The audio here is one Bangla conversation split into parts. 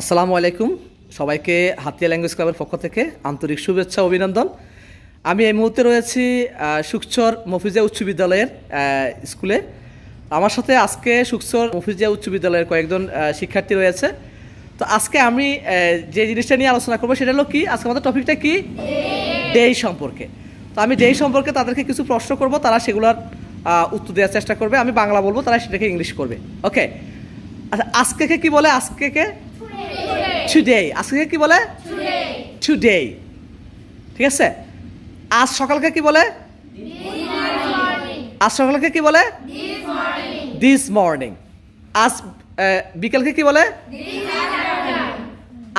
আসসালামু আলাইকুম সবাইকে হাতিয়া ল্যাঙ্গুয়েজ ক্লাবের পক্ষ থেকে আন্তরিক শুভেচ্ছা অভিনন্দন। আমি এই মুহূর্তে রয়েছি সুকচর মফিজিয়া উচ্চ বিদ্যালয়ের স্কুলে। আমার সাথে আজকে সুকচর মফিজিয়া উচ্চ বিদ্যালয়ের কয়েকজন শিক্ষার্থী রয়েছে। তো আজকে আমি যে জিনিসটা নিয়ে আলোচনা করবো সেটা হলো কি, আজকে আমাদের টপিকটা কি, ডে সম্পর্কে। তো আমি ডে সম্পর্কে তাদেরকে কিছু প্রশ্ন করব, তারা সেগুলোর উত্তর দেওয়ার চেষ্টা করবে। আমি বাংলা বলবো, তারা সেটাকে ইংলিশ করবে। ওকে, আচ্ছা আজকে কি বলে? আজকে টুডে। আজকে কি বলে? টুডে। ঠিক আছে। আজ সকালকে কি বলে? আজ সকালকে কি বলে? This morning. আজ বিকেলকে কি বলে?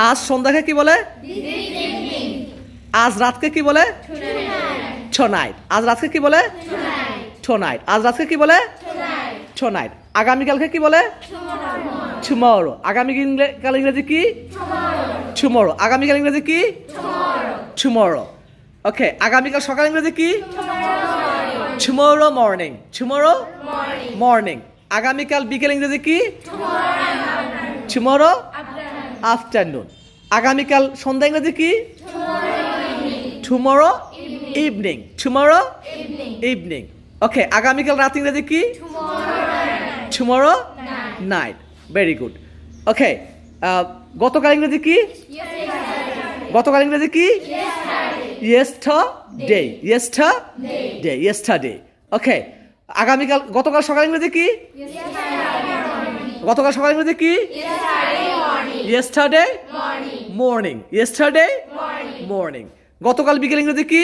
আজ সন্ধ্যাকে কি বলে? আজ রাতকে কি বলে? টনাইট। আজ রাতকে কি বলে? টনাইট। আজ রাতকে কি বলে? টনাইট। আগামীকালকে কি বলে? টুমরো। আগামীকাল ইংরেজি কি? টুমরো। আগামীকাল ইংরেজি কি? টুমরো। ওকে, আগামীকাল সকাল ইংরেজি কি? Tomorrow morning. Tomorrow morning. আগামীকাল বিকেল ইংরেজি কি? Tomorrow afternoon. আগামীকাল সন্ধ্যা ইংরেজি কি? Tomorrow evening. Tomorrow evening. Okay, আগামীকাল রাত ইংরেজি কি? Tomorrow night. Very good. Okay, গতকাল ইংরেজি কি? গতকাল ইংরেজি কি? ইয়েস্টারডে। ইয়েস্টারডে। ইয়েস্টারডে। ওকে, আগামীকাল গতকাল সকাল ইংরেজি কি? গতকাল সকাল ইংরেজি কি? Yesterday morning. Yesterday morning. গতকাল বিকেল ইংরেজি কি?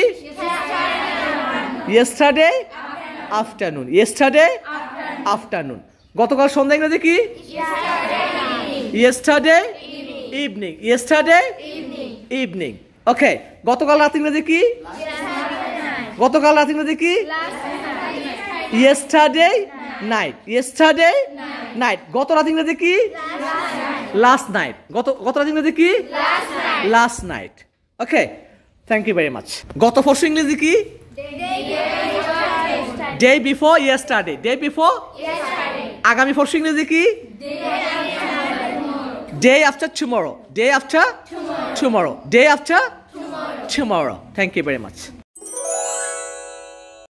Yesterday afternoon. Yesterday afternoon. গতকাল সন্ধ্যা ইংরেজি কি? Yesterday evening. Yesterday evening. Okay, গতকাল রাত ইংরেজি কি? গতকাল রাত ইংরেজি কি? Yesterday night. Yesterday night. গত রাত ইংরেজি কি? Last night. গত রাত ইংরেজি কি? Last night. Okay, thank you very much. গত পরশু ইংরেজি কি? Day before yesterday. Day before. আগামী পরশু ইংরেজি কি? Day after tomorrow. Day after tomorrow. Day after tomorrow. Thank you very much.